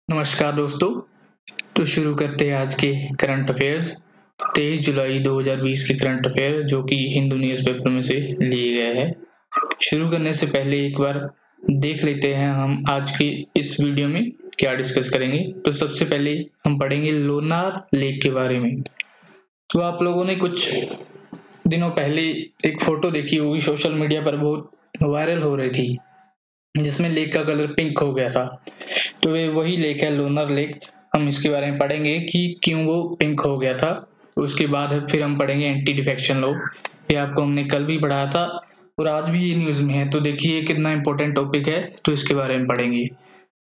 नमस्कार दोस्तों। तो शुरू करते हैं आज के करंट अफेयर्स। 23 जुलाई 2020 के करंट अफेयर जो कि हिंदू न्यूज़पेपर में से लिए गए हैं। शुरू करने से पहले एक बार देख लेते हैं हम आज की इस वीडियो में क्या डिस्कस करेंगे। तो सबसे पहले हम पढ़ेंगे लोनार लेक के बारे में। तो आप लोगों ने कुछ दिनों पहले एक फोटो देखी होगी, सोशल मीडिया पर बहुत वायरल हो रही थी, जिसमें लेक का कलर पिंक हो गया था। तो ये वही लेक है, लोनार लेक। हम इसके बारे में पढ़ेंगे कि क्यों वो पिंक हो गया था। तो उसके बाद फिर हम पढ़ेंगे एंटी डिफेक्शन लॉ। ये आपको हमने कल भी पढ़ाया था और आज भी ये न्यूज में है। तो देखिए कितना इंपॉर्टेंट टॉपिक है, तो इसके बारे में पढ़ेंगे।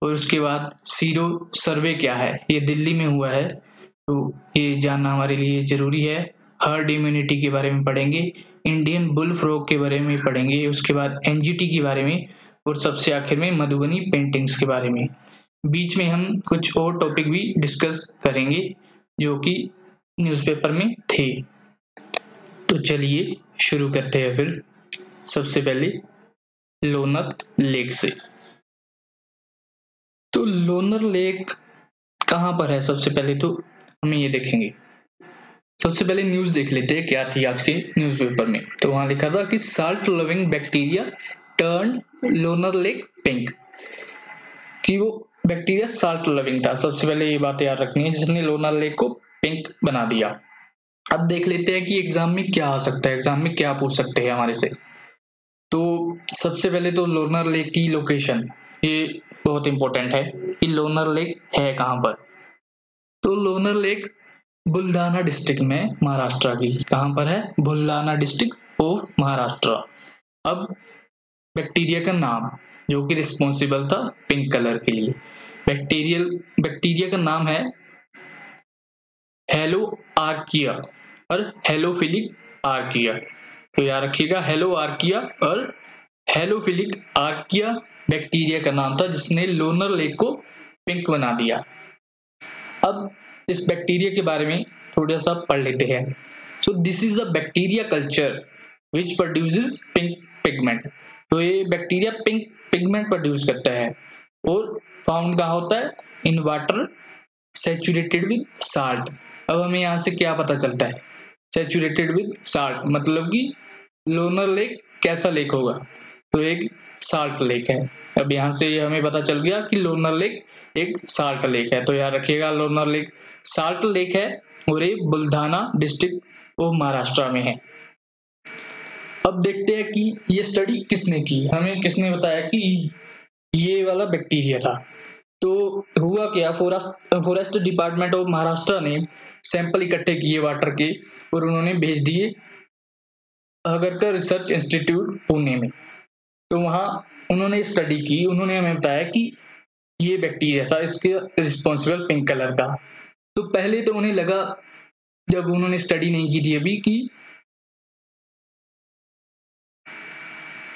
और उसके बाद सीरो सर्वे क्या है, ये दिल्ली में हुआ है, तो ये जानना हमारे लिए जरूरी है। हर्ड इम्यूनिटी के बारे में पढ़ेंगे, इंडियन बुल फ्रॉग के बारे में पढ़ेंगे, उसके बाद एनजीटी के बारे में, और सबसे आखिर में मधुबनी पेंटिंग्स के बारे में। बीच में हम कुछ और टॉपिक भी डिस्कस करेंगे जो कि न्यूज़पेपर में थे। तो चलिए शुरू करते हैं फिर। सबसे पहले लोनार लेक से। तो लोनार लेक कहाँ पर है, सबसे पहले तो हमें ये देखेंगे। सबसे पहले न्यूज देख लेते हैं क्या थी आज के न्यूज़पेपर में। तो वहां लिखा था कि salt loving bacteria turn Lonar lake pink, कि वो बैक्टीरिया साल्ट लविंग था। सबसे पहले ये बात याद रखनी है, जिसने लोनार लेक को पिंक बना दिया। अब देख लेते हैं कि एग्जाम में क्या आ सकता है, एग्जाम में क्या पूछ सकते हैं हमारे से। तो सबसे पहले तो लोनार लेक की लोकेशन, ये बहुत इंपॉर्टेंट है कि लोनार लेक है कहाँ पर। तो लोनार लेक बुल्ढाना डिस्ट्रिक्ट में, महाराष्ट्र की। कहाँ पर है? Buldhana district of Maharashtra. अब बैक्टीरिया का नाम जो कि रिस्पॉन्सिबल था पिंक कलर के लिए, बैक्टीरिया का नाम है हेलो आर्किया और हेलोफिलिक आर्किया। तो याद रखिएगा, हेलो आर्किया और हेलोफिलिक आर्किया बैक्टीरिया का नाम था, जिसने लोनार लेक को पिंक बना दिया। अब इस बैक्टीरिया के बारे में थोड़ा सा पढ़ लेते हैं। So this is a bacteria culture which produces pink pigment. तो ये बैक्टीरिया पिंक पिगमेंट प्रोड्यूस करता है और फाउंड कहाँ होता है? In water saturated with salt. अब हमें यहाँ से क्या पता चलता है? सैचुरेटेड विद साल्ट मतलब कि लोनार लेक कैसा लेक होगा? तो एक साल्ट लेक है। अब यहाँ से हमें पता चल गया कि लोनार लेक एक साल्ट लेक है। तो याद रखिएगा, लोनार लेक साल्ट लेक है और ये बुल्ढाना डिस्ट्रिक्ट ऑफ महाराष्ट्र में है। अब देखते हैं कि ये स्टडी किसने की, हमें किसने बताया कि ये वाला बैक्टीरिया था। तो हुआ क्या, फॉरेस्ट डिपार्टमेंट ऑफ महाराष्ट्र ने सैंपल इकट्ठे किए वाटर के और उन्होंने भेज दिए अगरकर रिसर्च इंस्टीट्यूट पुणे में। तो वहां उन्होंने स्टडी की, उन्होंने हमें बताया कि ये बैक्टीरिया था, इसके रिस्पॉन्सिबल पिंक कलर का। तो पहले तो उन्हें लगा, जब उन्होंने स्टडी नहीं की थी अभी, कि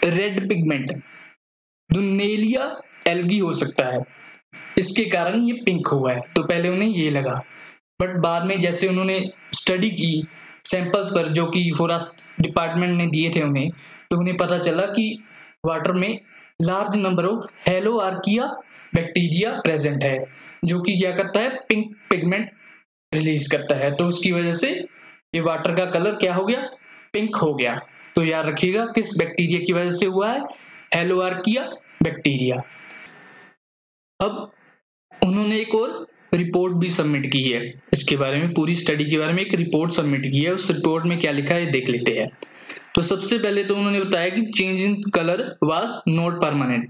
रेड पिगमेंट दुनेलिया एल्गी हो सकता है, इसके कारण ये पिंक हुआ है। तो पहले उन्हें ये लगा, बट बाद में जैसे उन्होंने स्टडी की सैंपल्स पर जो कि फॉरेस्ट डिपार्टमेंट ने दिए थे उन्हें, तो उन्हें पता चला कि वाटर में large number of hello archaea bacteria present है, जो कि क्या करता है? पिंक पिगमेंट रिलीज करता है। तो उसकी वजह से ये वाटर का कलर क्या हो गया? पिंक हो गया। तो याद रखिएगा किस बैक्टीरिया की वजह से हुआ है? Hello archaea bacteria. अब उन्होंने एक और रिपोर्ट भी सबमिट की है इसके बारे में, पूरी स्टडी के बारे में एक रिपोर्ट सबमिट की है। उस रिपोर्ट में क्या लिखा है देख लेते हैं। तो सबसे पहले तो उन्होंने बताया कि change in colour was not permanent.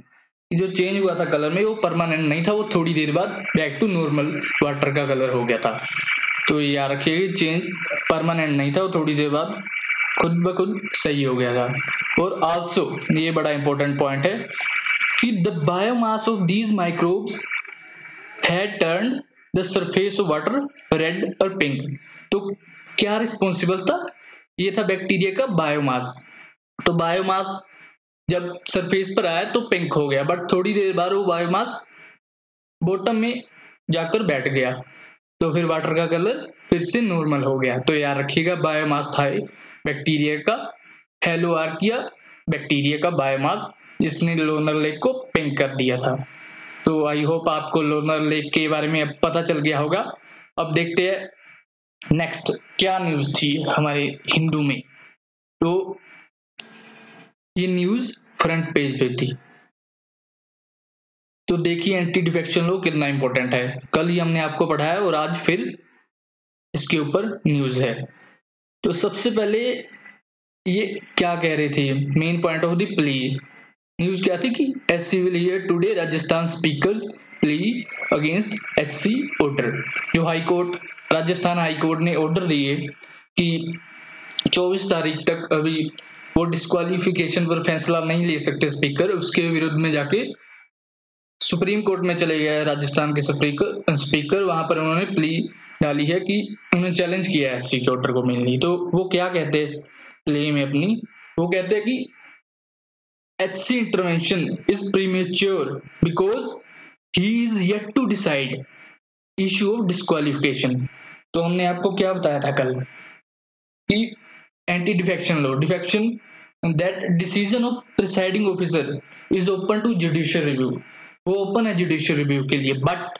जो चेंज हुआ था कलर में वो परमानेंट नहीं था, वो थोड़ी देर बाद बैक टू नॉर्मल वाटर का कलर हो गया था। तो याद रखिएगा, चेंज परमानेंट नहीं था, वो थोड़ी देर बाद खुद ब खुद सही हो गया था। और आल्सो ये बड़ा इंपॉर्टेंट पॉइंट है कि the biomass of these microbes had turned the surface of water red और pink। तो क्या रिस्पॉन्सिबल था? ये था बैक्टीरिया का बायोमास। तो बायोमास जब सरफेस पर आया तो पिंक हो गया, बट थोड़ी देर बाद वो बायोमास बॉटम में जाकर बैठ गया, तो फिर वाटर का कलर फिर से नॉर्मल हो गया। तो याद रखिएगा, बायोमास था बैक्टीरिया का, हेलो आर्किया बैक्टीरिया का बायोमास, जिसने लोनार लेक को पिंक कर दिया था। तो तो आई होप आपको लोनार लेक के बारे में अब पता चल गया होगा। अब देखते हैं नेक्स्ट क्या न्यूज थी हमारे हिंदू में। तो ये न्यूज फ्रंट पेज पे थी। तो देखिए एंटी डिफेक्शन लॉ कितना इंपॉर्टेंट है, कल ही हमने आपको पढ़ाया और आज फिर इसके ऊपर न्यूज है। तो सबसे पहले ये क्या कह रहे थे, main point of the plea news क्या थी कि SC will hear today Rajasthan speaker's plea against HC order. जो high court, Rajasthan high court ने ऑर्डर दिए कि 24 तारीख तक अभी वो डिस्क्वालिफिकेशन पर फैसला नहीं ले सकते स्पीकर, उसके विरुद्ध में जाके सुप्रीम कोर्ट में चले गए राजस्थान के स्पीकर। वहां पर उन्होंने प्ली डाली है कि उन्होंने चैलेंज किया है एससी के ऑर्डर को मेनली। तो वो क्या कहते हैं इस प्ले में अपनी, वो कहते हैं कि HC intervention is premature because he is yet to decide issue of disqualification। तो हमने आपको क्या बताया था कल कि anti defection law, defection that decision of presiding officer is open to judicial review. वो ओपन है जुडिशियल रिव्यू के लिए, but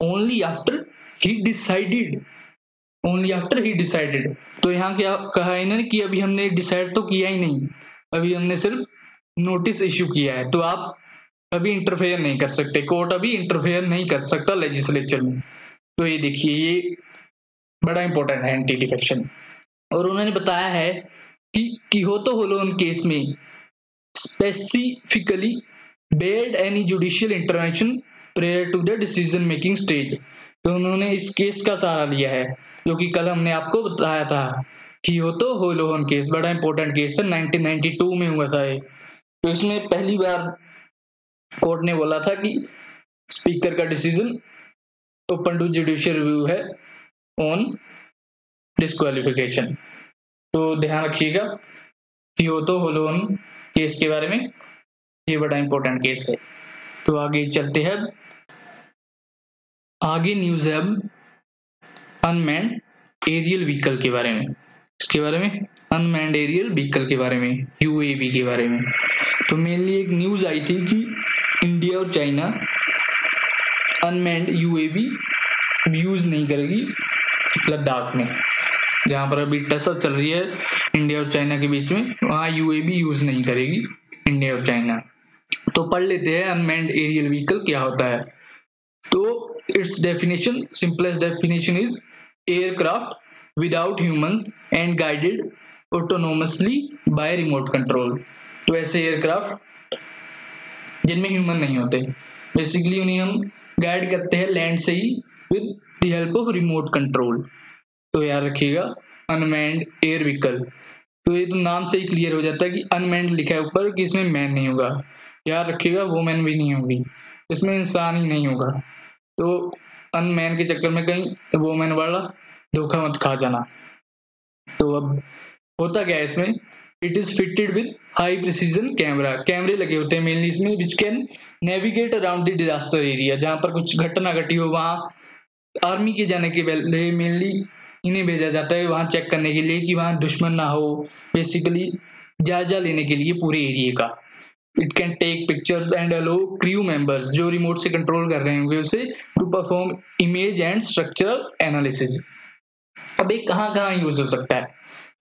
only after he decided, only after he decided. तो यहाँ क्या कहा इन्होंने कि अभी हमने डिसाइड तो किया ही नहीं, अभी हमने सिर्फ नोटिस इश्यू किया है। तो आप अभी इंटरफेयर नहीं कर सकते, कोर्ट अभी इंटरफेयर नहीं कर सकता लेजिस्लेचर में। तो ये देखिए ये बड़ा इंपॉर्टेंट है एंटी डिफेक्शन। और उन्होंने बताया है कि किहोतो होलोन केस में specifically barred any judicial intervention prior to the decision making stage. तो उन्होंने इस केस का सहारा लिया है जो कि कल हमने आपको बताया था, किहोतो होलोन केस बड़ा इंपॉर्टेंट केस है, 1992 में हुआ था ये। तो इसमें पहली बार कोर्ट ने बोला था कि स्पीकर का decision open to judicial review है ऑन डिस्क्वालिफिकेशन। तो ध्यान रखिएगा कियोतो होलोन केस के बारे में, ये बड़ा इंपॉर्टेंट केस है। तो आगे चलते हैं, आगे न्यूज है अब अनमैन्ड एरियल व्हीकल के बारे में। इसके बारे में अनमैन्ड एरियल व्हीकल के बारे में, UAV के बारे में। तो मेनली एक न्यूज आई थी कि इंडिया और चाइना अनमैन्ड UAV यूज नहीं करेगी लद्दाख में, जहां पर अभी टसल चल रही है इंडिया और चाइना के बीच में, वहां UAV यूज नहीं करेगी इंडिया और चाइना। तो पढ़ लेते हैं अनमैन्ड एरियल व्हीकल क्या होता है। तो it's definition, simplest definition is aircraft without humans and guided autonomously by remote control. तो ऐसे एयरक्राफ्ट जिनमें ह्यूमन नहीं होते, बेसिकली उन्हें हम गाइड करते हैं लैंड से ही with the help of remote control. तो याद रखिएगा अनमैन्ड एयर व्हीकल। तो ये तो नाम से ही क्लियर हो जाता है कि अनमैन्ड लिखा है ऊपर कि इसमें मैन नहीं होगा, याद रखिएगा वुमेन भी नहीं होगी, इसमें इंसान ही नहीं होगा। तो अनमैन के चक्कर में कहीं वुमेन वाला धोखा मत खा जाना। तो अब होता क्या है इसमें, it is fitted with high precision camera, कैमरे लगे होते हैं मेनली इसमें, which can navigate around the disaster area. जहां पर कुछ घटना घटी हो वहां आर्मी के जाने के पहले मेनली इन्हें भेजा जाता है वहां चेक करने के लिए कि वहां दुश्मन ना हो, बेसिकली जायजा लेने के लिए पूरे एरिया का। It can take pictures and allow crew members, जो रिमोट से कंट्रोल कर रहे होंगे उसे, to perform image and structural analysis. अब ये कहाँ कहाँ यूज हो सकता है,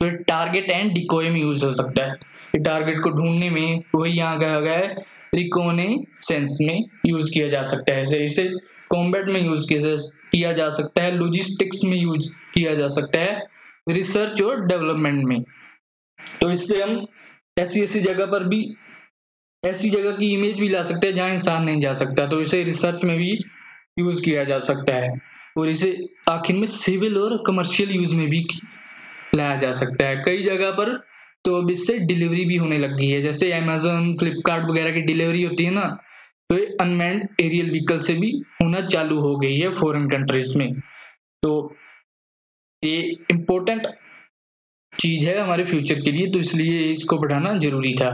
तो टारगेट एंड डिकोय में यूज हो सकता है। टारगेट को ढूंढने में वही यहाँ कहा गया है रिकॉनेसेंस में यूज किया जा सकता है, इसे कॉम्बैट में यूज किया जा सकता है, लॉजिस्टिक्स में यूज किया जा सकता है, रिसर्च और डेवलपमेंट में। तो इससे हम ऐसी ऐसी जगह पर भी, ऐसी जगह की इमेज भी ला सकते हैं जहां इंसान नहीं जा सकता, तो इसे रिसर्च में भी यूज किया जा सकता है। और इसे आखिर में सिविल और कमर्शियल यूज में भी लाया जा सकता है कई जगह पर। तो अब इससे डिलीवरी भी होने लग गई है, जैसे अमेजोन फ्लिपकार्ट वगैरह की डिलीवरी होती है ना, तो ये अनमैन्ड एरियल व्हीकल से भी होना चालू हो गई है फॉरेन कंट्रीज में। तो ये इंपॉर्टेंट चीज है हमारे फ्यूचर के लिए, तो इसलिए इसको बढ़ाना जरूरी था।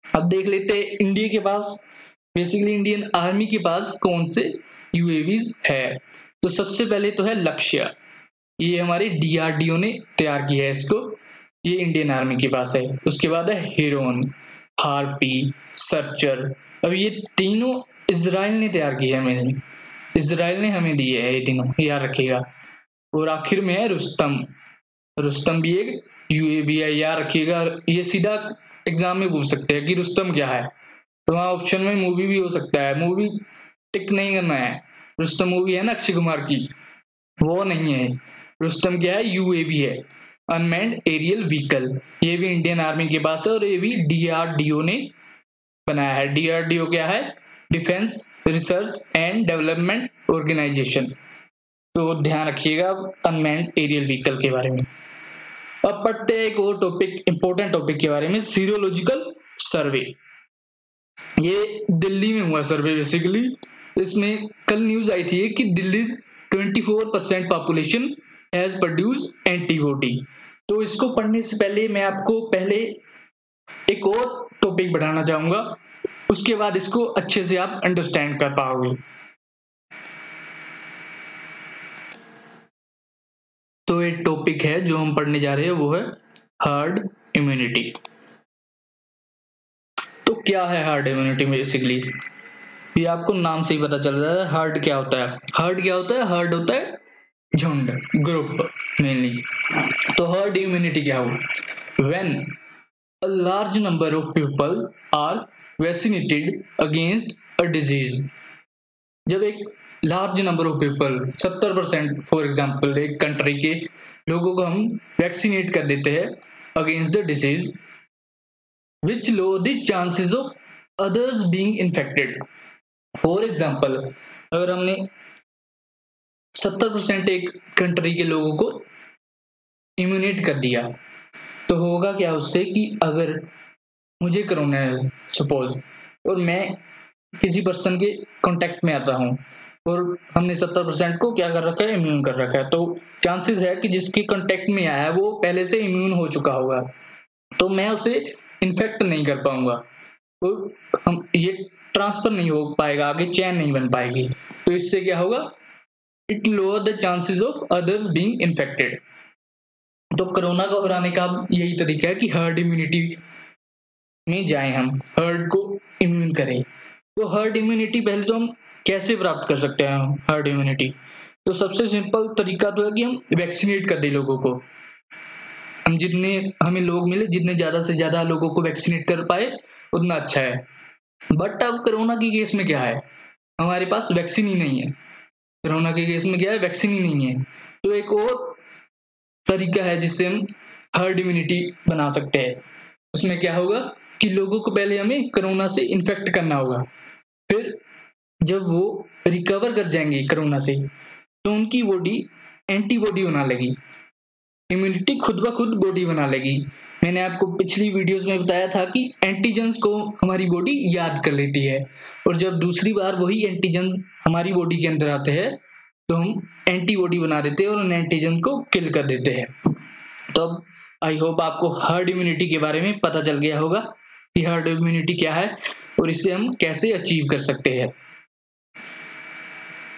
अब देख लेते हैं इंडिया के पास, बेसिकली इंडियन आर्मी के पास कौन से UAVs है। तो सबसे पहले तो है लक्ष्य, ये हमारे DRDO ने तैयार किया है इसको, ये इंडियन आर्मी के पास है। उसके बाद है हेरोन, हार्पी, सर्चर। अब ये तीनों इजराइल ने तैयार की है, मैंने इजराइल ने हमें दी है, ये तीनों याद रखिएगा। और आखिर में है रुस्तम। रुस्तम भी एक यूएवी है, याद रखिएगा। ये सीधा एग्जाम में पूछ सकते हैं कि रुस्तम क्या है, तो वहाँ ऑप्शन में मूवी भी हो सकता है, मूवी टिक नहीं करना है। रुस्तम मूवी है ना अक्षय कुमार की, वो नहीं है। रुस्तम क्या है, यूएवी है, अनमैन्ड एरियल व्हीकल। ये भी इंडियन आर्मी के पास है और ये भी डीआरडीओ ने बनाया है। डीआरडीओ क्या है, defence research and development organisation. तो ध्यान रखिएगा अनमैन्ड एरियल व्हीकल के बारे में। अब पढ़ते हैं एक और टॉपिक, इंपॉर्टेंट टॉपिक के बारे में, सीरोलॉजिकल सर्वे। ये दिल्ली में हुआ सर्वे बेसिकली। इसमें कल न्यूज आई थी कि Delhi 24% population has produce antibody. तो इसको पढ़ने से पहले मैं आपको पहले एक और टॉपिक बढ़ाना चाहूंगा, उसके बाद इसको अच्छे से आप अंडरस्टैंड कर पाओगे। तो एक टॉपिक है जो हम पढ़ने जा रहे हैं, वो है हर्ड इम्यूनिटी। तो क्या है हर्ड इम्यूनिटी बेसिकली, ये आपको नाम से ही पता चल रहा है। हर्ड क्या होता है, हर्ड क्या होता है, हर्ड होता है झुंड, ग्रुप मेनली। तो हर्ड इम्यूनिटी क्या हो, when a large number of people are vaccinated against a disease. जब एक large number of people 70% for example एक कंट्री के लोगों को हम वैक्सीनेट कर देते हैं against the disease which low the chances of others being infected. For example अगर हमने 70% एक कंट्री के लोगों को इम्यूनेट कर दिया, तो होगा क्या उससे कि अगर मुझे कोरोना है सपोज, और मैं किसी पर्सन के कांटेक्ट में आता हूँ और हमने 70% को क्या कर रखा है, इम्यून कर रखा है, तो चांसेस है कि जिसके कांटेक्ट में आया है वो पहले से इम्यून हो चुका होगा, तो मैं उसे इन्फेक्ट नहीं कर पाऊंगा और हम ये ट्रांसफर नहीं हो पाएगा, आगे चैन नहीं बन पाएगी। तो इससे क्या होगा, it lower the chances of others being infected. तो कोरोना को हराने का यही तरीका है कि हर्ड इम्यूनिटी में जाएं, हम हर्ड को इम्यून करें। तो हर्ड इम्यूनिटी पहले तो हम कैसे प्राप्त कर सकते हैं हर्ड इम्यूनिटी, तो सबसे सिंपल तरीका तो है कि हम वैक्सीनेट कर दें लोगों को। हम जितने हमें लोग मिले, जितने ज्यादा से ज्यादा लोगों को वैक्सीनेट कर पाए उतना अच्छा है। बट अब कोरोना के केस में क्या है, हमारे पास वैक्सीन ही नहीं है। कोरोना के केस में क्या है, वैक्सीन ही नहीं है। तो एक और तरीका है जिससे हम हर्ड इम्यूनिटी बना सकते हैं। उसमें क्या होगा कि लोगों को पहले हमें कोरोना से इन्फेक्ट करना होगा, फिर जब वो रिकवर कर जाएंगे कोरोना से तो उनकी बॉडी एंटीबॉडी बना लेगी, इम्यूनिटी खुद ब खुद बॉडी बना लेगी। मैंने आपको पिछली वीडियोस में बताया था कि एंटीजेंस को हमारी बॉडी याद कर लेती है, और जब दूसरी बार वही एंटीजेंस हमारी बॉडी के अंदर आते हैं तो हम एंटीबॉडी बना देते हैं और उन एंटीजन को किल कर देते हैं। तो अब आई होप आपको हर्ड इम्यूनिटी के बारे में पता चल गया होगा कि हर्ड इम्यूनिटी क्या है और इससे हम कैसे अचीव कर सकते हैं।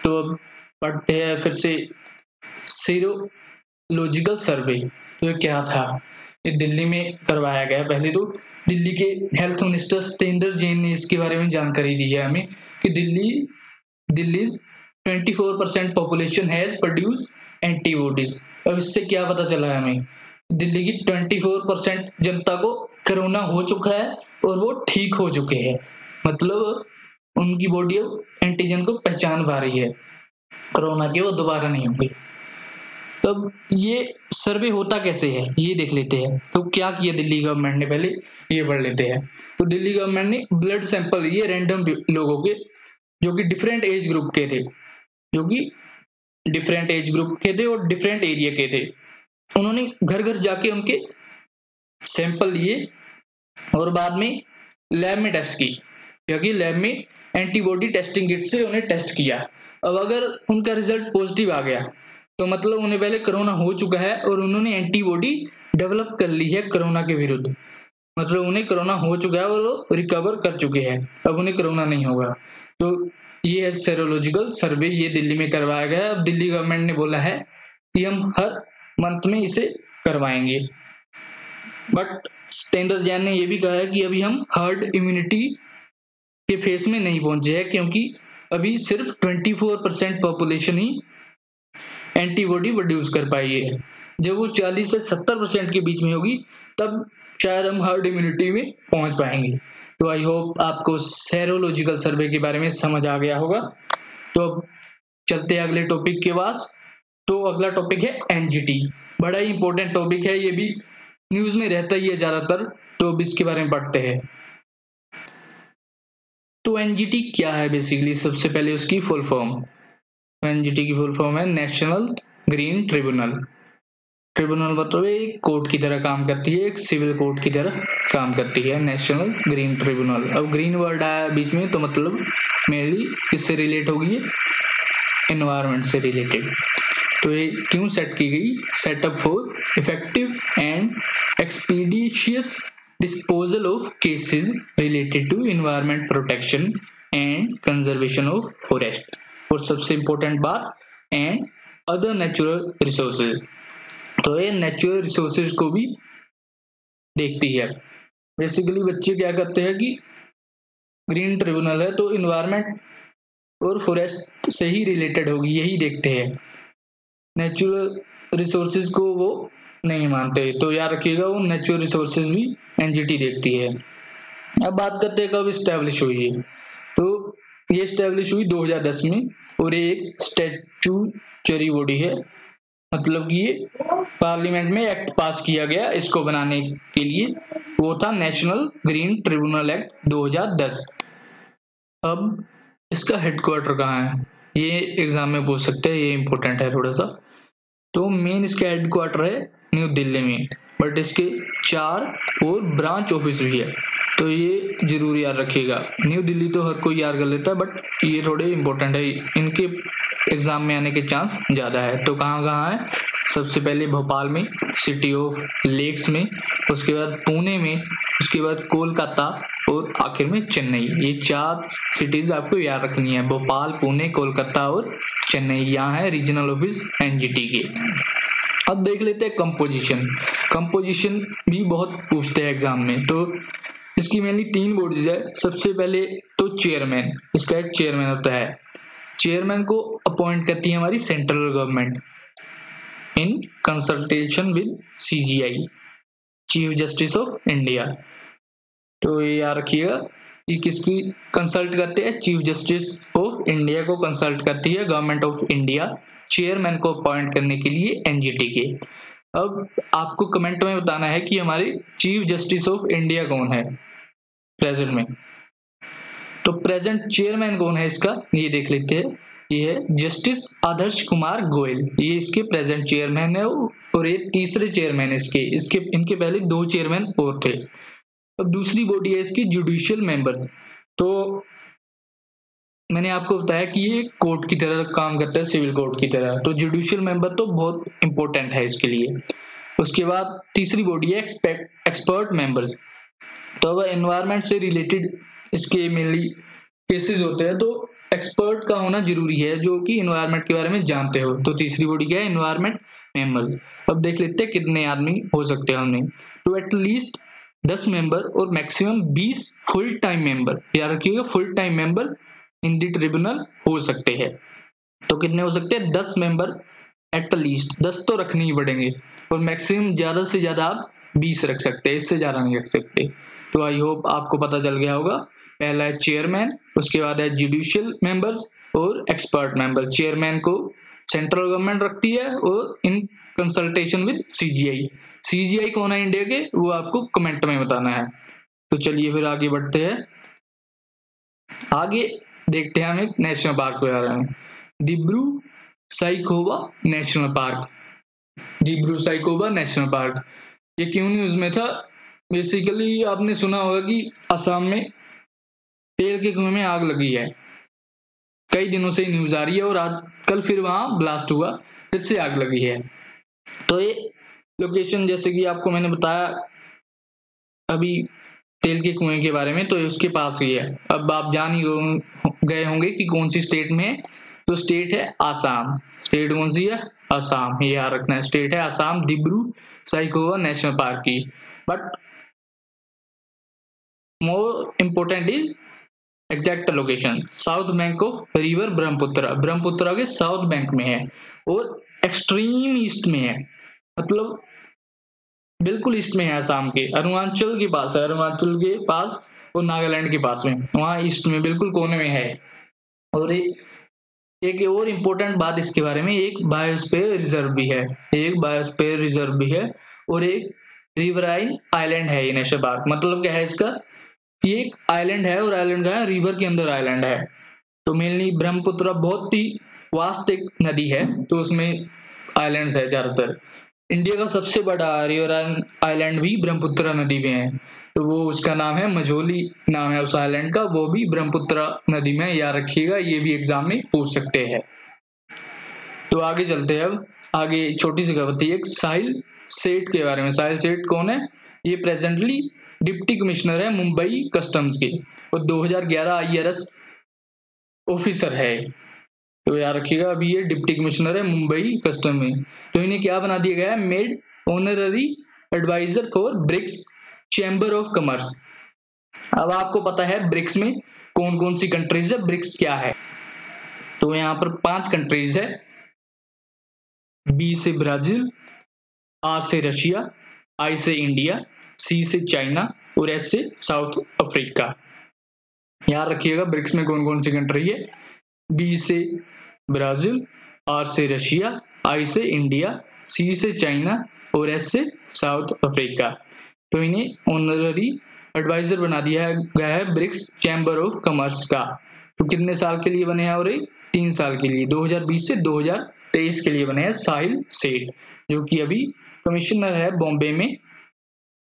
तो अब पढ़ते हैं फिर से सीरोलॉजिकल सर्वे। तो ये क्या था, ये दिल्ली में करवाया गया। पहले तो दिल्ली के हेल्थ मिनिस्टर सत्येंद्र जैन ने इसके बारे में जानकारी दी है हमें कि Delhi 24% population has produce antibodies. अब इससे क्या पता चला है हमें, दिल्ली की 24% जनता को कोरोना हो चुका है और वो ठीक हो चुके हैं, मतलब उनकी बॉडी अब एंटीजन को पहचान पा रही है, कोरोना के वो दोबारा नहीं होंगे। तब ये सर्वे होता कैसे है ये देख लेते हैं। तो क्या किया दिल्ली गवर्नमेंट ने, पहले ये पढ़ लेते हैं। तो दिल्ली गवर्नमेंट ने ब्लड सैंपल लिए रैंडम लोगों के जो कि डिफरेंट एज ग्रुप के थे, और डिफरेंट एरिया के थे। उन्होंने घर घर जाके उनके सैंपल लिए और बाद में लैब में टेस्ट की, क्योंकि लैब में एंटीबॉडी टेस्टिंग किट से उन्हें टेस्ट किया। अब अगर उनका रिजल्ट पॉजिटिव आ गया तो मतलब उन्हें पहले कोरोना हो चुका है और उन्होंने एंटीबॉडी डेवलप कर ली है कोरोना के विरुद्ध, मतलब उन्हें कोरोना हो चुका है और वो रिकवर कर चुके हैं, अब उन्हें कोरोना नहीं होगा। तो ये है सेरोलॉजिकल सर्वे, ये दिल्ली में करवाया गया। अब दिल्ली गवर्नमेंट ने बोला है कि हम हर मंथ में इसे करवाएंगे। बट सत्येंद्र जैन ने यह भी कहा है कि अभी हम हर्ड इम्यूनिटी के फेस में नहीं पहुंचे हैं, क्योंकि अभी सिर्फ 24% पॉपुलेशन ही एंटीबॉडी प्रोड्यूस कर पाई है। जब वो 40 से 70% के बीच में होगी तब शायद हम हर्ड इम्यूनिटी में पहुंच पाएंगे। तो आई होप आपको सेरोलॉजिकल सर्वे के बारे में समझ आ गया होगा। तो अब चलते हैं अगले टॉपिक के पास। तो अगला टॉपिक है एनजीटी। बड़ा ही इंपॉर्टेंट टॉपिक है, ये भी न्यूज में रहता ही है ज्यादातर। तो अब इसके बारे में पढ़ते हैं। तो एनजीटी क्या है बेसिकली, सबसे पहले उसकी फुल फॉर्म। एनजीटी की फुल फॉर्म है नेशनल ग्रीन ट्रिब्यूनल। ट्रिब्यूनल मतलब एक कोर्ट की तरह काम करती है, एक सिविल कोर्ट की तरह काम करती है, नेशनल ग्रीन ट्रिब्यूनल। अब ग्रीन वर्ड आया बीच में तो मतलब मेनली किससे रिलेट होगी, एनवायरनमेंट से रिलेटेड। तो ये क्यों सेट की गई, setup for effective and expeditious disposal of cases related to environment protection and conservation of forest. और सबसे इंपॉर्टेंट बात, एंड अदर नेचुरल रिसोर्सेज। तो ये नेचुरल रिसोर्सेज को भी देखती है। बेसिकली बच्चे क्या करते हैं कि ग्रीन ट्रिब्यूनल है तो इन्वायरमेंट और फॉरेस्ट से ही रिलेटेड होगी, यही देखते हैं। नेचुरल रिसोर्सेज को वो नहीं मानते। तो याद रखिएगा, वो नेचुरल रिसोर्सेज भी एनजीटी देखती है। अब बात करते हैं कब इस्टेब्लिश हुई है। तो ये इस्टेब्लिश हुई 2010 में और ये एक स्टैट्यूटरी बॉडी है, मतलब कि ये पार्लियामेंट में एक्ट पास किया गया इसको बनाने के लिए, वो था नेशनल ग्रीन ट्रिब्यूनल एक्ट 2010। अब इसका हेडक्वार्टर कहाँ है, ये एग्जाम में पूछ सकते हैं, ये इंपॉर्टेंट है थोड़ा सा। तो मेन इसका हेडक्वार्टर है न्यू दिल्ली में, बट इसके 4 और ब्रांच ऑफिस भी है। तो ये जरूर याद रखिएगा। न्यू दिल्ली तो हर कोई याद कर लेता है, बट ये थोड़े इंपॉर्टेंट है, इनके एग्जाम में आने के चांस ज्यादा है। तो कहाँ कहाँ है, सबसे पहले भोपाल में, सिटी ऑफ लेक्स में, उसके बाद पुणे में, उसके बाद कोलकाता और आखिर में चेन्नई। ये 4 सिटीज आपको याद रखनी है, भोपाल, पुणे, कोलकाता और चेन्नई। यहाँ है रीजनल ऑफिस एनजीटी के। अब देख लेते हैं कंपोजिशन। कंपोजिशन भी बहुत पूछते हैं एग्जाम में। तो इसकी मेनली 3 बॉडीज है। सबसे पहले तो चेयरमैन, इसका एक चेयरमैन होता है। चेयरमैन को अपॉइंट करती है हमारी central government in consultation with CGI, chief justice of India. तो ये याद रखिएगा कि किसकी कंसल्ट करते हैं, चीफ जस्टिस ऑफ इंडिया को कंसल्ट करती है गवर्नमेंट ऑफ इंडिया चेयरमैन को अपॉइंट करने के लिए एनजीटी के। अब आपको कमेंट में बताना है कि हमारे चीफ जस्टिस ऑफ इंडिया कौन है प्रेजेंट में। तो प्रेजेंट चेयरमैन कौन है इसका, ये देख लेते हैं। ये है जस्टिस आदर्श कुमार गोयल, ये इसके प्रेजेंट चेयरमैन है और ये तीसरे चेयरमैन इसके इनके पहले 2 चेयरमैन और थे। अब दूसरी बॉडी है इसकी जुडिशियल मेंबर। तो मैंने आपको बताया कि ये कोर्ट की तरह काम करता है, सिविल कोर्ट की तरह। तो जुडिशियल मेंबर तो बहुत इंपॉर्टेंट है इसके लिए। उसके बाद तीसरी बॉडी है एक्सपर्ट मेंबर्स। तो अब एनवायरनमेंट से रिलेटेड इसके मेनली केसेस होते हैं, तो एक्सपर्ट का होना जरूरी है जो कि एनवायरनमेंट के बारे में जानते हो। तो तीसरी बॉडी क्या है, एनवायरनमेंट मेंबर्स। अब देख लेते हैं कितने आदमी हो सकते हैं हमने। तो एटलीस्ट 10 मेंबर और मैक्सिमम 20 फुल टाइम मेंबर, याद रखिएगा full time member in the tribunal हो सकते हैं। तो कितने हो सकते हैं, 10 मेंबर एटलीस्ट, 10 तो रखने ही पड़ेंगे, और मैक्सिमम ज्यादा से ज्यादा आप 20 रख सकते हैं, इससे ज्यादा नहीं रख सकते। तो आई होप आपको पता चल गया होगा। पहला है चेयरमैन, उसके बाद है जुडिशियल मेंबर्स और एक्सपर्ट मेंबर। चेयरमैन को सेंट्रल गवर्नमेंट रखती है और in consultation with CGI. CGI कौन है इंडिया के, वो आपको कमेंट में बताना है। तो चलिए फिर आगे बढ़ते हैं। आगे देखते हैं हम एक नेशनल पार्क के बारे में, Dibru Saikhowa national park. Dibru Saikhowa national park ये क्यों न्यूज में था, बेसिकली आपने सुना होगा कि असम में तेल के कुएं में आग लगी है। कई दिनों से न्यूज आ रही है और आज कल फिर वहां ब्लास्ट हुआ, फिर से आग लगी है। तो ये लोकेशन जैसे कि आपको मैंने बताया अभी तेल के कुएं के बारे में, तो उसके पास ही है। अब आप जान ही गए होंगे कि कौन सी स्टेट में है। तो स्टेट है आसाम। स्टेट कौन सी है, आसाम, ये याद रखना है। स्टेट है आसाम, दिब्रू साइखोवा नेशनल पार्क की। But more important is exact location south bank of river Brahmaputra, Brahmaputra के साउथ बैंक में है और एक्सट्रीम ईस्ट में है, मतलब बिल्कुल ईस्ट में है, असम के अरुणाचल के पास है, अरुणाचल के पास और नागालैंड के पास में, वहां ईस्ट में बिल्कुल कोने में है। और एक और इम्पोर्टेंट बात इसके बारे में, एक बायोस्फीयर रिजर्व भी है, एक बायोस्फीयर रिजर्व भी है और एक रिवराइन आइलैंड है ये नेशनल पार्क। मतलब क्या है इसका, ये एक आइलैंड है और आइलैंड का है रिवर के अंदर आइलैंड है। तो मेनली ब्रह्मपुत्र बहुत ही वास्ट एक नदी है, तो उसमें आइलैंड्स है ज्यादातर। इंडिया का सबसे बड़ा रिवर आइलैंड भी ब्रह्मपुत्र नदी में है, तो वो उसका नाम है मझोली, नाम है उस आइलैंड का, वो भी ब्रह्मपुत्र नदी में, याद रखिएगा, ये भी एग्जाम में पूछ सकते हैं। तो आगे चलते हैं, अब आगे छोटी सी खबर थी एक साहिल सेठ के बारे में। साहिल सेठ कौन है, ये प्रेजेंटली डिप्टी कमिश्नर है मुंबई कस्टम्स के और 2011 IRS ऑफिसर है। तो याद रखिएगा, अभी ये डिप्टी कमिश्नर है मुंबई कस्टम में। तो इन्हें क्या बना दिया गया है, made honorary adviser for BRICS chamber of commerce. अब आपको पता है ब्रिक्स में कौन कौन सी कंट्रीज है, ब्रिक्स क्या है, तो यहाँ पर 5 कंट्रीज है, B से ब्राजील, R से रशिया, I से इंडिया, C से चाइना और S से साउथ अफ्रीका। याद रखिएगा ब्रिक्स में कौन कौन सी कंट्री है, B से ब्राजील, R से रशिया, I से इंडिया, C से चाइना और S से साउथ अफ्रीका। तो इन्हें ऑनररी एडवाइजर बना दिया गया है ब्रिक्स चैम्बर ऑफ कॉमर्स का। तो कितने साल के लिए बने हैं, और 3 साल के लिए, 2020 से 2023 के लिए बने हैं साहिल सेठ, जो कि अभी कमिश्नर है बॉम्बे में,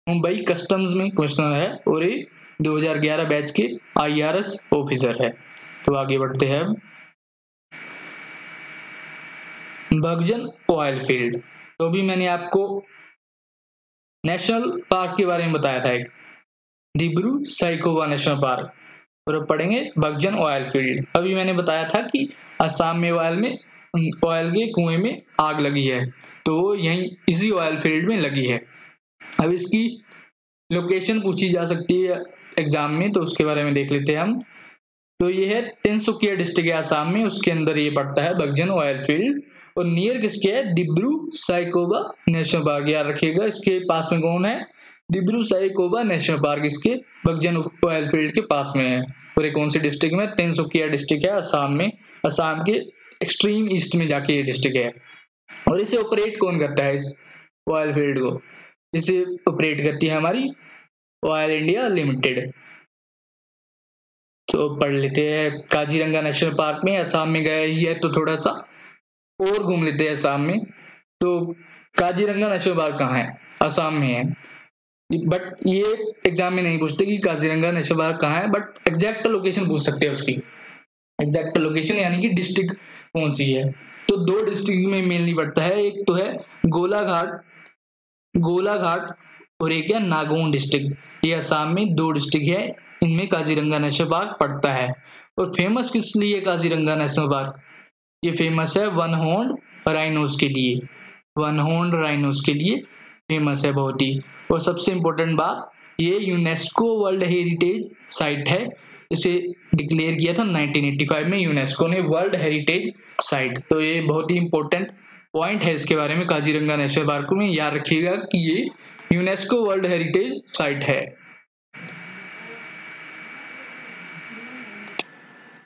मुंबई कस्टम्स में कमिश्नर है और ये 2011 बैच के IRS ऑफिसर है। तो आगे बढ़ते हैं, बगजन ऑयल फील्ड। तो अभी मैंने आपको नेशनल पार्क के बारे में बताया था, एक डिब्रू साइखोवा नेशनल पार्क, और अब पढ़ेंगे बगजन ऑयल फील्ड। अभी मैंने बताया था कि असम में ऑयल के कुएं में आग लगी है, तो यही इसी ऑयल फील्ड में लगी है। अब इसकी लोकेशन पूछी जा सकती है एग्जाम में, तो उसके बारे में देख लेते हैं हम। तो ये है तिनसुकिया डिस्ट्रिक्ट है असम में, उसके अंदर ये पड़ता है बगजन ऑयल फील्ड, और नियर किसके है, डिब्रू साइखोवा नेशनल पार्क। याद रखिएगा इसके पास में कौन है, डिब्रू साइखोवा नेशनल पार्क इसके बगजन ऑयल फील्ड के पास में है। और ये कौन सी डिस्ट्रिक्ट में, तिनसुकिया डिस्ट्रिक्ट है असम में, असम के एक्सट्रीम ईस्ट में जाके ये डिस्ट्रिक्ट है। और इसे ऑपरेट कौन करता है, इस ऑयल फील्ड को इसे ऑपरेट करती है हमारी ऑयल इंडिया लिमिटेड। तो पढ़ लेते हैं, काजीरंगा नेशनल पार्क में असम में गए ही है, तो थोड़ा सा और घूम लेते हैं असम में। तो काजीरंगा नेशनल पार्क कहाँ है, असम में है, बट ये एग्जाम में नहीं पूछते कि काजीरंगा नेशनल पार्क कहाँ है, बट एग्जैक्ट लोकेशन पूछ सकते हैं उसकी, एग्जैक्ट लोकेशन यानी कि डिस्ट्रिक्ट कौन सी है। तो 2 डिस्ट्रिक्ट में मेनली पड़ता है, एक तो है गोलाघाट और एक है नागौन डिस्ट्रिक्ट। ये असम में 2 डिस्ट्रिक्ट है, इनमें काजीरंगा नेशनल पार्क पड़ता है। और फेमस किस लिए काजीरंगा नेशनल पार्क, ये फेमस है वन हॉर्न राइनोस के लिए, वन हॉर्न राइनोस के लिए फेमस है बहुत ही। और सबसे इंपॉर्टेंट बात, ये यूनेस्को वर्ल्ड हेरिटेज साइट है, इसे डिक्लेयर किया था 1985 में यूनेस्को ने वर्ल्ड हेरिटेज साइट। तो ये बहुत ही इंपॉर्टेंट पॉइंट है इसके बारे में, काजीरंगा नेशनल पार्क में याद रखिएगा कि ये यूनेस्को वर्ल्ड हेरिटेज साइट है।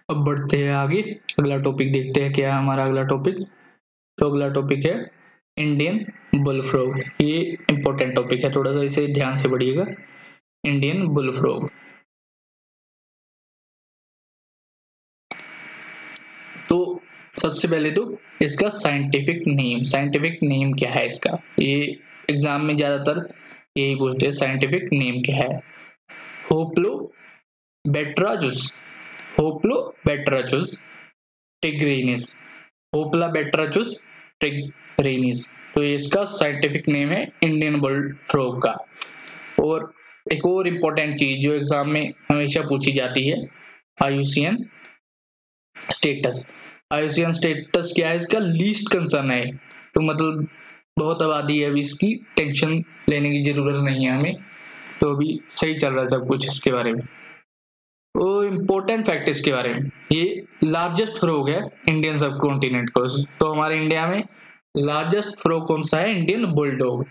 अब बढ़ते हैं आगे, अगला टॉपिक देखते हैं क्या है हमारा अगला टॉपिक। तो अगला टॉपिक है इंडियन बुल फ्रॉग। ये इंपॉर्टेंट टॉपिक है, थोड़ा सा इसे ध्यान से पढ़िएगा। इंडियन बुल फ्रॉग, तो सबसे पहले तो इसका साइंटिफिक नेम क्या है इसका, ये एग्जाम में ज्यादातर यही पूछते हैं, साइंटिफिक नेम क्या है। होप्लोबेट्राजुस, होप्लोबेट्राजुस टिग्रिनिस, होप्लोबेट्राजुस टिग्रिनिस, तो ये इसका साइंटिफिक नेम है इंडियन बुल फ्रॉग का। और एक और इम्पोर्टेंट चीज जो एग्जाम में हमेशा पूछी जाती है, IUCN स्टेटस। IUCN स्टेटस क्या है इसका, लीस्ट कंसर्न है, तो मतलब बहुत आबादी है, अभी इसकी टेंशन लेने की जरूरत नहीं है हमें, तो अभी सही चल रहा है सब कुछ इसके बारे में। वो इम्पोर्टेंट फैक्ट इसके बारे में, ये लार्जेस्ट फ्रॉग है इंडियन सब कॉन्टिनेंट को। तो हमारे इंडिया में लार्जेस्ट फ्रॉग कौन सा है? Indian bulldog.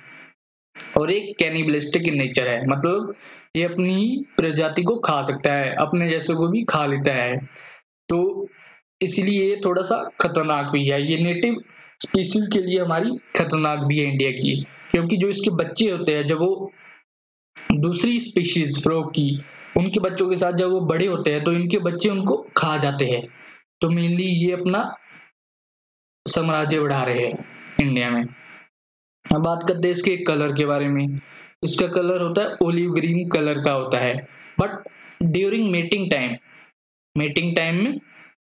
और एक कैनिबलिस्टिक इन नेचर है, मतलब ये अपनी ही प्रजाति को खा सकता है, अपने जैसे को भी खा लेता है। तो इसलिए ये थोड़ा सा खतरनाक भी है, ये नेटिव स्पीसीज के लिए हमारी खतरनाक भी है इंडिया की, क्योंकि जो इसके बच्चे होते हैं जब वो दूसरी स्पीशीज फ्रॉग की, उनके बच्चों के साथ जब वो बड़े होते हैं तो इनके बच्चे उनको खा जाते हैं। तो मेनली ये अपना साम्राज्य बढ़ा रहे हैं इंडिया में। अब बात करते हैं इसके कलर के बारे में। इसका कलर होता है ओलिव ग्रीन कलर का होता है, बट ड्यूरिंग मेटिंग टाइम में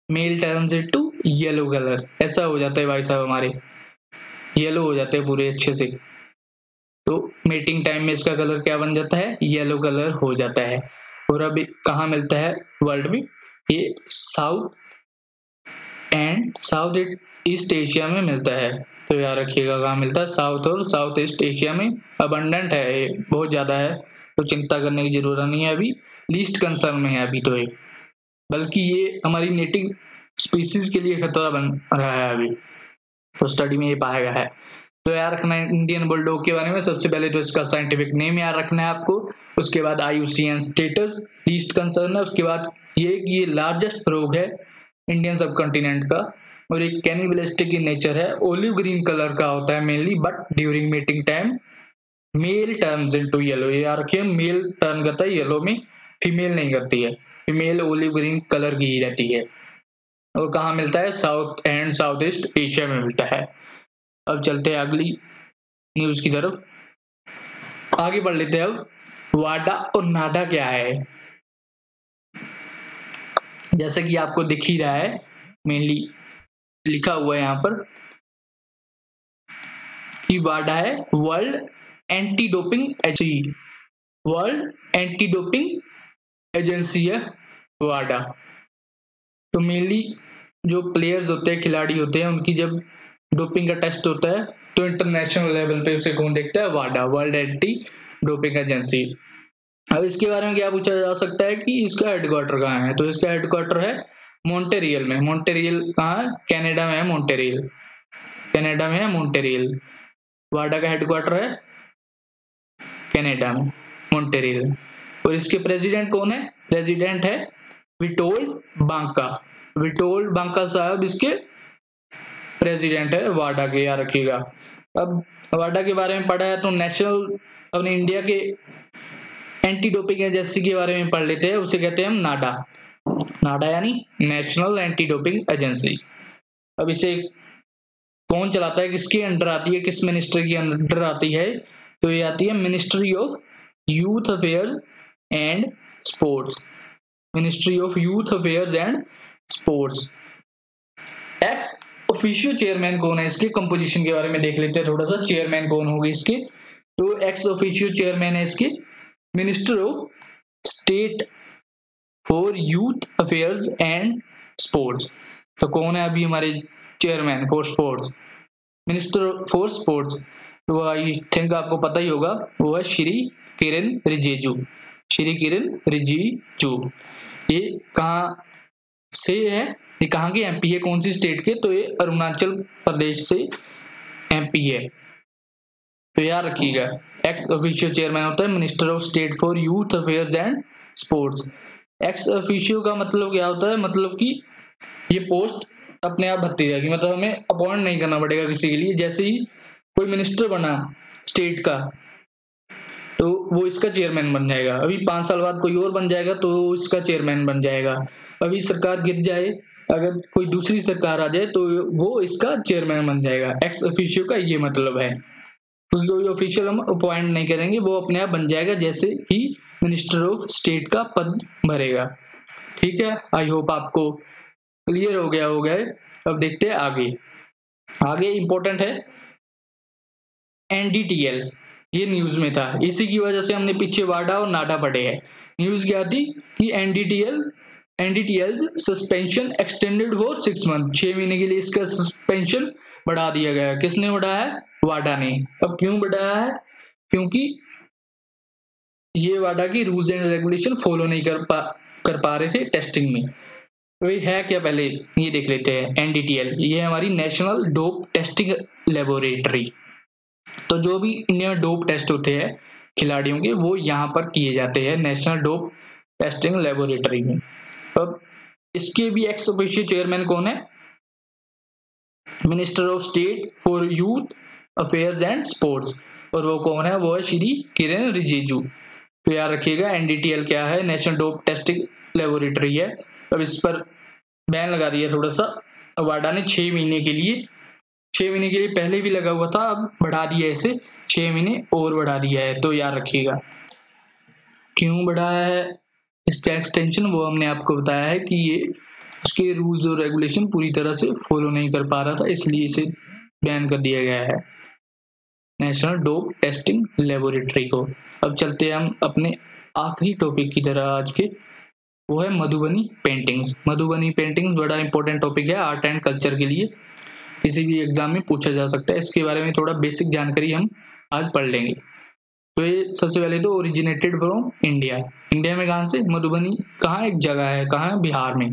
male turns into yellow colour. ऐसा हो जाता है भाई साहब, हमारे येलो हो जाते हैं पूरे अच्छे से। तो मेटिंग टाइम में इसका कलर क्या बन जाता है? येलो कलर हो जाता है। और अभी कहाँ मिलता है वर्ल्ड में? ये साउथ ईस्ट एशिया में मिलता है। तो याद रखिएगा कहाँ मिलता है, साउथ और साउथ ईस्ट एशिया में अबंडेंट है, ये बहुत ज्यादा है, तो चिंता करने की जरूरत नहीं है। अभी लीस्ट कंसर्न में है अभी तो ये, बल्कि ये हमारी नेटिव स्पीसीज के लिए खतरा बन रहा है अभी, तो स्टडी में ये पाया गया है। तो याद रखना है इंडियन बुलडॉग के बारे में, सबसे पहले तो इसका साइंटिफिक नेम याद रखना है आपको, उसके बाद IUCN स्टेटस लीस्ट कंसर्न है, उसके बाद ये लार्जेस्ट फ्रॉग है इंडियन सब कॉन्टिनेंट का, और एक कैनिबलिस्टिक इन नेचर है, ओलिव ग्रीन कलर का होता है mainly, but during meeting time male turns into yellow. ये याद रखिए, मेल टर्न करता है येलो में, फीमेल नहीं करती है, फीमेल ओलिव ग्रीन कलर की ही रहती है। और कहाँ मिलता है? South and south east Asia में मिलता है। अब चलते हैं अगली न्यूज की तरफ, आगे बढ़ लेते हैं। अब वाडा और नाडा क्या है? जैसे कि आपको दिख ही रहा है, मेनली लिखा हुआ है यहाँ पर कि वाडा है world anti doping agency. World anti doping agency है वाडा। तो मेनली जो प्लेयर्स होते हैं, खिलाड़ी होते हैं, उनकी जब डोपिंग का टेस्ट होता है तो इंटरनेशनल लेवल पे उसे कौन देखता है? वाडा, वर्ल्ड एंटी डोपिंग एजेंसी। अब इसके बारे में क्या पूछा जा सकता है कि इसका हेडक्वार्टर कहाँ है? तो इसका हेडक्वार्टर है मॉन्टेरियल में। मॉन्टेरियल कहाँ है? कनाडा में है मॉन्टेरियल, कनाडा में है मॉन्टेरियल। वाडा का हेडक्वार्टर है कनाडा में, मॉन्टेरियल। और इसके प्रेसिडेंट कौन है? प्रेसिडेंट है विटोल्ड बांका। विटोल्ड बांका साहब इसके प्रेसिडेंट है वाडा के, याद रखिएगा। अब वाडा के बारे में पढ़ा है तो नेशनल अपने इंडिया के एंटी डोपिंग एजेंसी के बारे में पढ़ लेते हैं, उसे कहते हैं हम नाडा। नाडा यानी नेशनल एंटी डोपिंग एजेंसी। अब इसे कौन चलाता है, किसके अंडर आती है, किस मिनिस्ट्री के अंडर आती है? तो ये आती है ministry of youth affairs and sports. Ministry of youth affairs and sports. X official chairman कौन है? इसके कंपोजिशन के बारे में देख लेते हैं थोड़ा सा, चेयरमैन कौन होगी इसके। तो एक्स ऑफिशियल चेयरमैन है इसके minister of state for youth affairs and sports. तो कौन है अभी हमारे chairman for sports? Minister for sports, तो आई थिंक आपको पता ही होगा, वो है श्री किरण रिजिजू। श्री किरण रिजिजू। ये कहाँ से है? ये कहाँ के MP है? कौन सी स्टेट के? तो ये अरुणाचल प्रदेश से MP है। तो याद रखिएगा, एक्स ऑफिशियल चेयरमैन होता है minister of state for youth affairs and sports. Ex officio का मतलब क्या होता है? मतलब कि ये पोस्ट अपने आप भरती रहेगी, मतलब हमें अपॉइंट नहीं करना पड़ेगा किसी के लिए। जैसे ही कोई मिनिस्टर बना स्टेट का तो वो इसका चेयरमैन बन जाएगा, अभी 5 साल बाद कोई और बन जाएगा तो वो इसका चेयरमैन बन जाएगा। अभी सरकार गिर जाए, अगर कोई दूसरी सरकार आ जाए तो वो इसका चेयरमैन बन जाएगा। एक्स ऑफिशियो का ये मतलब है, क्योंकि कोई ऑफिशियल हम अपॉइंट नहीं करेंगे, वो अपने आप बन जाएगा जैसे ही मिनिस्टर ऑफ स्टेट का पद भरेगा। ठीक है, आई होप आपको क्लियर हो गया होगा। अब देखते हैं आगे। आगे इंपॉर्टेंट है NDTL, ये न्यूज में था, इसी की वजह से हमने पीछे वाडा और नाडा पढ़े हैं। न्यूज क्या थी कि NDTL suspension extended for 6 month, 6 महीने के लिए इसका सस्पेंशन बढ़ा दिया गया। किसने बढ़ाया है? वाडा ने। अब क्यों बढ़ाया है? क्योंकि ये वाडा की रूल्स एंड रेगुलेशन फॉलो नहीं कर कर पा रहे थे टेस्टिंग में। तो ये है क्या, पहले ये देख लेते हैं। NDTL ये हमारी नेशनल डोप टेस्टिंग लेबोरेटरी। तो जो भी इंडिया में डोप टेस्ट होते हैं खिलाड़ियों के, वो यहाँ पर किए जाते हैं नेशनल डोप टेस्टिंग लेबोरेटरी में। अब इसके भी एक्स ऑफिशियो चेयरमैन कौन है? Minister of state for youth affairs and sports, और वो कौन है? वो है श्री किरेन रिजिजू। तो याद रखिएगा NDTL क्या है? नेशनल डोप टेस्टिंग लेबोरेटरी है। अब इस पर बैन लगा दिया थोड़ा सा वाडा ने 6 महीने के लिए। 6 महीने के लिए पहले भी लगा हुआ था, अब बढ़ा दिया है इसे 6 महीने और बढ़ा दिया है। तो याद रखिएगा क्यों बढ़ाया है इसका एक्सटेंशन, वो हमने आपको बताया है कि ये उसके रूल्स और रेगुलेशन पूरी तरह से फॉलो नहीं कर पा रहा था, इसलिए इसे बैन कर दिया गया है नेशनल डोप टेस्टिंग लेबोरेटरी को। अब चलते हैं हम अपने आखिरी टॉपिक की तरह आज के, वो है मधुबनी पेंटिंग्स। मधुबनी पेंटिंग्स बड़ा इंपॉर्टेंट टॉपिक है आर्ट एंड कल्चर के लिए, किसी भी एग्जाम में पूछा जा सकता है। इसके बारे में थोड़ा बेसिक जानकारी हम आज पढ़ लेंगे। तो ये सबसे पहले तो ओरिजिनेटेड फ्रॉम इंडिया। इंडिया में कहाँ से? मधुबनी कहाँ एक जगह है, कहाँ है? बिहार में।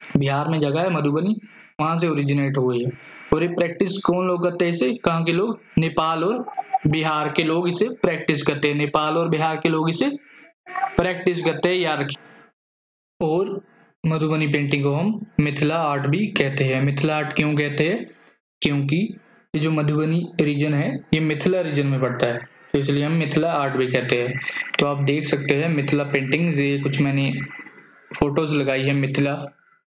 बिहार में जगह है मधुबनी, वहां से ओरिजिनेट हुई है। और ये प्रैक्टिस कौन लोग करते हैं इसे? कहाँ के लोग? नेपाल और बिहार के लोग इसे प्रैक्टिस करते हैं। नेपाल और बिहार के लोग इसे प्रैक्टिस करते हैं, याद रखिए। और मधुबनी पेंटिंग को हम मिथिला आर्ट भी कहते हैं। मिथिला आर्ट क्यों कहते हैं? क्योंकि ये जो मधुबनी रीजन है ये मिथिला रीजन में पड़ता है, तो इसलिए हम मिथिला आर्ट भी कहते हैं। तो आप देख सकते हैं मिथिला पेंटिंग्स, ये कुछ मैंने फोटोज लगाई है मिथिला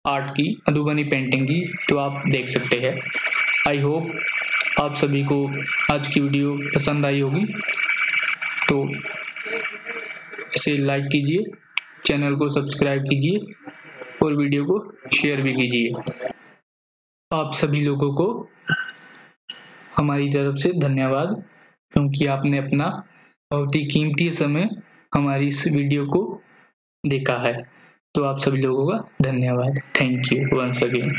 आर्ट की, मधुबनी पेंटिंग की, तो आप देख सकते हैं। आई होप आप सभी को आज की वीडियो पसंद आई होगी, तो इसे लाइक कीजिए, चैनल को सब्सक्राइब कीजिए और वीडियो को शेयर भी कीजिए। आप सभी लोगों को हमारी तरफ से धन्यवाद, क्योंकि आपने अपना बहुत ही कीमती समय हमारी इस वीडियो को देखा है। तो आप सभी लोगों का धन्यवाद। Thank you once again.